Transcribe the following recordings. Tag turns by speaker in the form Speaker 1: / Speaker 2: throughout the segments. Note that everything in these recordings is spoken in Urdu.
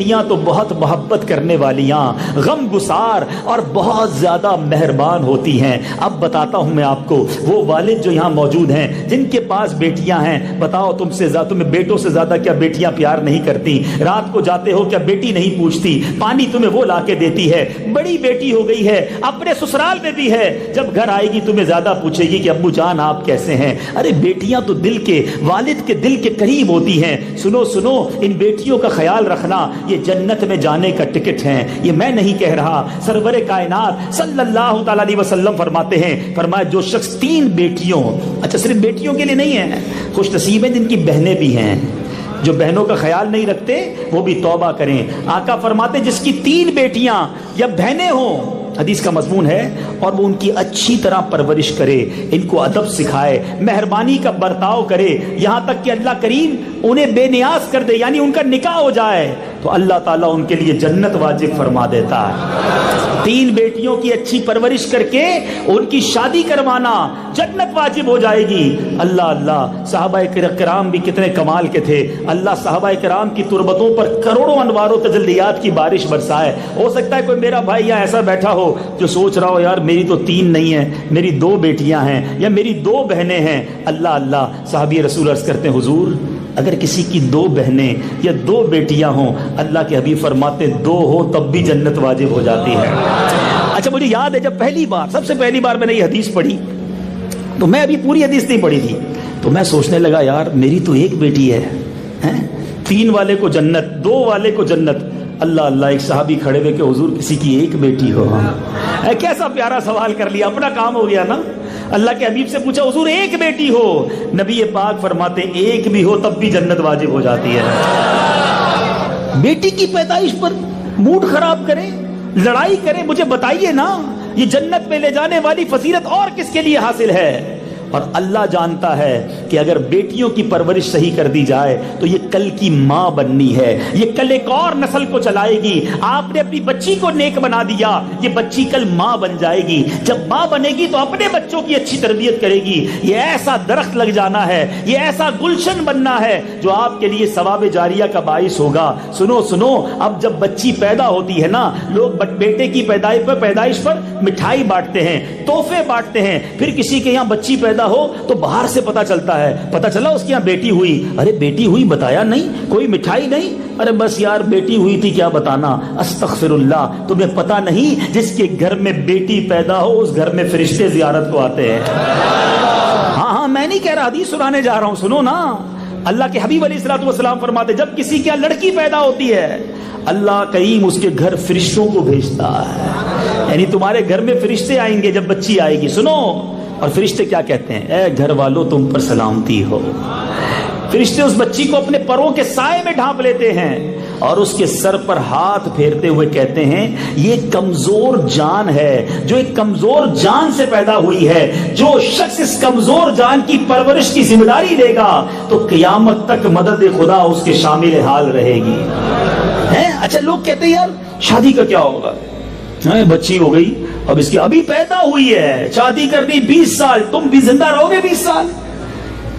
Speaker 1: بیٹیاں تو بہت محبت کرنے والیاں، غم گسار اور بہت زیادہ مہربان ہوتی ہیں۔ اب بتاتا ہوں میں آپ کو، وہ والد جو یہاں موجود ہیں جن کے پاس بیٹیاں ہیں، بتاؤ تمہیں بیٹوں سے زیادہ کیا بیٹیاں پیار نہیں کرتی؟ رات کو جاتے ہو کیا بیٹی نہیں پوچھتی؟ پانی تمہیں وہ لا کے دیتی ہے۔ بڑی بیٹی ہو گئی ہے، اپنے سسرال میں بھی ہے، جب گھر آئے گی تمہیں زیادہ پوچھے گی کہ ابو جان آپ کیسے ہیں۔ ارے بیٹیاں تو دل کے، والد کے دل کے قریب ہوتی ہیں۔ سنو سنو، ان بیٹیوں کا خیال رکھنا، یہ جنت میں جانے کا ٹکٹ ہے۔ یہ میں نہیں کہہ رہا، سرور کائنات صلی اللہ تعالی علیہ وسلم فرماتے ہیں، فرمایا جو شخص 3 بیٹیوں، اچھا صرف بیٹیوں کے لیے نہیں ہے، خوش نصیب ہیں جن کی بہنیں بھی ہیں، جو بہنوں کا خیال نہیں رکھتے وہ بھی توبہ کریں۔ آقا فرماتے جس کی 3 بیٹیاں یا بہنیں ہوں، حدیث کا مضمون ہے، اور وہ ان کی اچھی طرح پرورش کرے، ان کو ادب سکھائے، مہربانی کا برتاؤ کرے، یہاں تک کہ اللہ کریم انہیں بے نیاز کر دے، یعنی ان کا نکاح ہو جائے، تو اللہ تعالیٰ ان کے لیے جنت واجب فرما دیتا ہے۔ 3 بیٹیوں کی اچھی پرورش کر کے ان کی شادی کروانا، جنت واجب ہو جائے گی۔ اللہ اللہ، صحابہ کرام بھی کتنے کمال کے تھے۔ اللہ صحابہ کرام کی تربتوں پر کروڑوں انوار و تجلیات کی بارش برسائے۔ ہو سکتا ہے کوئی میرا بھائی یہاں ایسا بیٹھا ہو جو سوچ رہا ہو، یار میری تو 3 نہیں ہیں، میری 2 بیٹیاں ہیں یا میری 2 بہنیں ہیں۔ اللہ اللہ، صحابی رسول عرض کرتے ہیں، حضور اگر کسی کی 2 بہنیں یا 2 بیٹیاں ہوں، اللہ کے حبیب فرماتے 2 ہو تب بھی جنت واجب ہو جاتی ہے۔ اچھا مجھے یاد ہے جب سب سے پہلی بار میں نے یہ حدیث پڑھی، تو میں ابھی پوری حدیث نہیں پڑھی تھی، تو میں سوچنے لگا یار میری تو 1 بیٹی ہے، 3 والے کو جنت، 2 والے کو جنت۔ اللہ اللہ، ایک صحابی کھڑے ہوئے کہ حضور کسی کی 1 بیٹی ہو۔ کیسا پیارا سوال کر لیا، اپنا کام ہو گیا نا۔ اللہ کے حبیب سے پوچھا حضور 1 بیٹی ہو، نبی پاک فرماتے 1 بھی ہو تب بھی جنت واجب ہو جاتی ہے۔ بیٹی کی پیدائش پر موڈ خراب کریں، لڑائی کریں، مجھے بتائیے نا، یہ جنت میں لے جانے والی فضیلت اور کس کے لیے حاصل ہے؟ اور اللہ جانتا ہے کہ اگر بیٹیوں کی پرورش صحیح کر دی جائے تو یہ کل کی ماں بننی ہے، یہ کل ایک اور نسل کو چلائے گی۔ آپ نے اپنی بچی کو نیک بنا دیا، یہ بچی کل ماں بن جائے گی، جب ماں بنے گی تو اپنے بچوں کی اچھی تربیت کرے گی۔ یہ ایسا درخت لگ جانا ہے، یہ ایسا گلشن بننا ہے جو آپ کے لیے ثواب جاریہ کا باعث ہوگا۔ سنو سنو، اب جب بچی پیدا ہوتی ہے نا، لوگ بیٹے کی پیدائش پر مٹھائی بانٹتے ہیں، تحفے بانٹتے ہیں، پھر کسی کے یہاں بچی پیدا ہو تو باہر سے پتا چلتا ہے، پتا چلا اس کے یہاں بیٹی ہوئی، ارے بیٹی ہوئی بتایا نہیں، کوئی مٹھائی نہیں، ارے بس یار بیٹی ہوئی تھی کیا بتانا، استغفر اللہ، تمہیں پتا نہیں جس کے گھر میں بیٹی پیدا ہو اس گھر میں فرشتے زیارت کو آتے ہیں۔ ہاں میں نہیں کہہ رہا، حدیث سنانے جا رہا ہوں، سنو نا۔ اللہ کے حبیب علیہ الصلوۃ والسلام فرماتے جب کسی کے یہاں لڑکی پیدا ہوتی ہے، اللہ کریم اس کے گھر فرشتوں کو بھیجتا ہے، یعنی تمہارے گھر میں فرشتے آئیں گے جب بچی آئے گی۔ سنو، اور فرشتے کیا کہتے ہیں؟ اے گھر والوں تم پر سلامتی ہو۔ فرشتے اس بچی کو اپنے پروں کے سائے میں ڈھانپ لیتے ہیں اور اس کے سر پر ہاتھ پھیرتے ہوئے کہتے ہیں یہ کمزور جان ہے، جو ایک کمزور جان سے پیدا ہوئی ہے، جو شخص اس کمزور جان کی پرورش کی ذمہ داری لے گا تو قیامت تک مدد خدا اس کے شامل حال رہے گی۔ اچھا لوگ کہتے ہیں یار شادی کا کیا ہوگا، بچی ہو گئی، اب اس کی ابھی پیدا ہوئی ہے، شادی کر دی 20 سال، تم بھی زندہ رہو گے 20 سال؟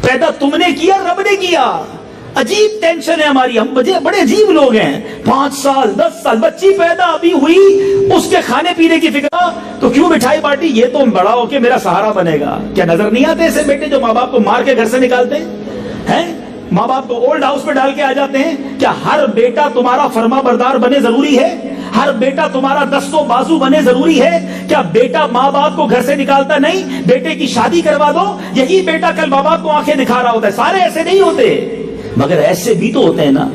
Speaker 1: پیدا تم نے کیا، رب نے کیا؟ عجیب ٹینشن ہے ہماری، ہم بڑے عجیب لوگ ہیں۔ 5 سال 10 سال بچی پیدا ابھی ہوئی، اس کے کھانے پینے کی فکر، تو کیوں مٹھائی بانٹی؟ یہ تو بڑا ہو کے میرا سہارا بنے گا۔ کیا نظر نہیں آتے ایسے بیٹے جو ماں باپ کو مار کے گھر سے نکالتے ہیں، ماں باپ کو اولڈ ہاؤس میں ڈال کے آ جاتے ہیں؟ کیا ہر بیٹا تمہارا فرما بردار بنے ضروری ہے؟ ہر بیٹا تمہارا دست و بازو بنے ضروری ہے؟ کیا بیٹا ماں باپ کو گھر سے نکالتا نہیں؟ بیٹے کی شادی کروا دو، یہی بیٹا کل ماں باپ کو آنکھیں دکھا رہا ہوتا ہے۔ سارے ایسے نہیں ہوتے، مگر ایسے بھی تو ہوتے ہیں نا۔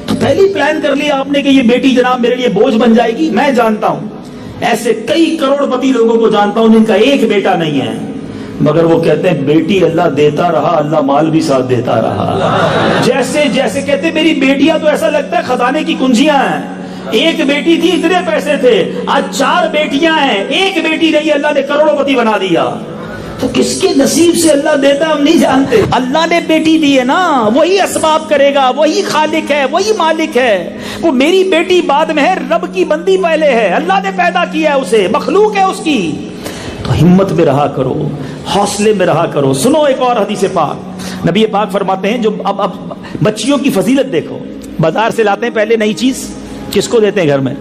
Speaker 1: تو پہلے پلان کر لیا آپ نے کہ یہ بیٹی جناب میرے لیے بوجھ بن جائے گی۔ میں جانتا ہوں ایسے کئی کروڑ پتی لوگوں کو جانتا ہوں جن کا 1 بیٹا نہیں ہے، مگر وہ کہتے ہیں بیٹی اللہ دیتا رہا، اللہ مال بھی ساتھ دیتا رہا۔ جیسے کہتے ہیں میری بیٹیاں تو ایسا لگتا ہے خزانے کی کنجیاں ہیں، 1 بیٹی تھی اتنے پیسے تھے، آج 4 بیٹیاں ہیں، 1 بیٹی نہیں، اللہ نے کروڑوں پتی بنا دیا۔ تو کس کے نصیب سے اللہ دیتا ہے ہم نہیں جانتے۔ اللہ نے بیٹی دی ہے نا، وہی اسباب کرے گا، وہی خالق ہے، وہی مالک ہے۔ وہ میری بیٹی بعد میں ہے، رب کی بندی پہلے ہے، اللہ نے پیدا کیا ہے اسے، مخلوق ہے اس کی۔ تو ہمت میں رہا کرو، حوصلے میں رہا کرو۔ سنو ایک اور حدیث پاک، نبی پاک فرماتے ہیں جو اب بچیوں کی فضیلت دیکھو، بازار سے لاتے ہیں پہلے نئی چیز، کس کو دیتے ہیں گھر میں؟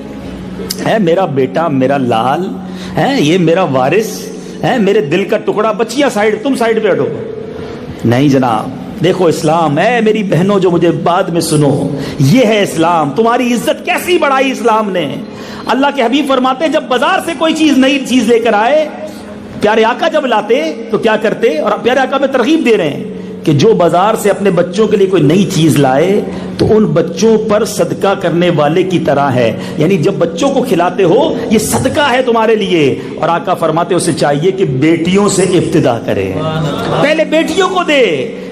Speaker 1: ہے میرا بیٹا، میرا لال ہے، یہ میرا وارث ہے، میرے دل کا ٹکڑا، بچیاں سائیڈ، تم سائیڈ پہ ہٹو. نہیں جناب، دیکھو اسلام ہے میری بہنوں جو مجھے بعد میں سنو، یہ ہے اسلام. تمہاری عزت کیسی بڑھائی اسلام نے. اللہ کے حبیب فرماتے ہیں جب بازار سے کوئی چیز، نئی چیز لے کر آئے، پیارے آقا جب لاتے تو کیا کرتے، اور پیارے آقا میں ترغیب دے رہے ہیں کہ جو بازار سے اپنے بچوں کے لیے کوئی نئی چیز لائے تو ان بچوں پر صدقہ کرنے والے کی طرح ہے. یعنی جب بچوں کو کھلاتے ہو یہ صدقہ ہے تمہارے لیے. اور آقا فرماتے اسے چاہیے کہ بیٹیوں سے ابتدا کرے، پہلے بیٹیوں کو دے،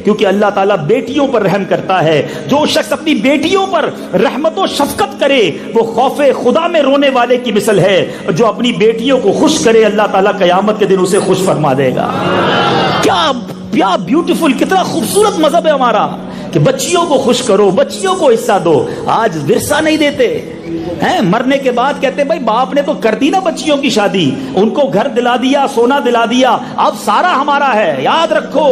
Speaker 1: کیونکہ اللہ تعالیٰ بیٹیوں پر رحم کرتا ہے. جو شخص اپنی بیٹیوں پر رحمت و شفقت کرے وہ خوف خدا میں رونے والے کی مثل ہے. جو اپنی بیٹیوں کو خوش کرے اللہ تعالیٰ قیامت کے دن اسے خوش فرما دے گا. کیا بیوٹیفل، کتنا خوبصورت مذہب ہے ہمارا کہ بچیوں کو خوش کرو، بچیوں کو حصہ دو. آج ورثہ نہیں دیتے ہیں، مرنے کے بعد کہتے بھائی باپ نے تو کر دی نا بچیوں کی شادی، ان کو گھر دلا دیا، سونا دلا دیا، اب سارا ہمارا ہے. یاد رکھو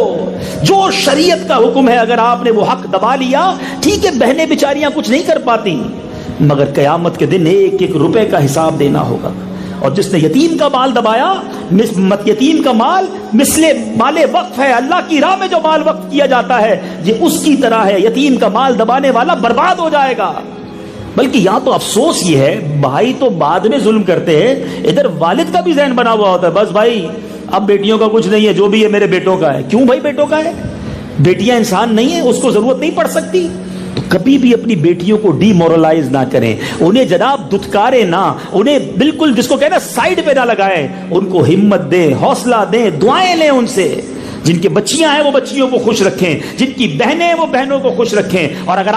Speaker 1: جو شریعت کا حکم ہے اگر آپ نے وہ حق دبا لیا، ٹھیک ہے بہنیں بیچاریاں کچھ نہیں کر پاتی، مگر قیامت کے دن ایک ایک روپے کا حساب دینا ہوگا. اور جس نے یتیم کا مال دبایا، یتیم کا مال مثل مال وقف ہے. اللہ کی راہ میں جو مال وقف کیا جاتا ہے یہ اس کی طرح ہے. یتیم کا مال دبانے والا برباد ہو جائے گا. بلکہ یہاں تو افسوس یہ ہے بھائی تو بعد میں ظلم کرتے ہیں، ادھر والد کا بھی ذہن بنا ہوا ہوتا ہے بس بھائی اب بیٹیوں کا کچھ نہیں ہے، جو بھی ہے میرے بیٹوں کا ہے. کیوں بھائی بیٹوں کا ہے؟ بیٹیاں انسان نہیں ہیں، اس کو ضرورت نہیں پڑ سکتی؟ تو کبھی بھی اپنی بیٹیوں کو ڈی مورلائز نہ کریں، انہیں جناب دھتکارے نہ، انہیں بالکل جس کو کہنا سائیڈ پہ نہ لگائیں. ان کو ہمت دیں، حوصلہ دیں، دعائیں لیں ان سے. جن کی بچیاں ہیں وہ بچیوں کو خوش رکھیں، جن کی بہنیں ہیں وہ بہنوں کو خوش رکھیں. اور اگر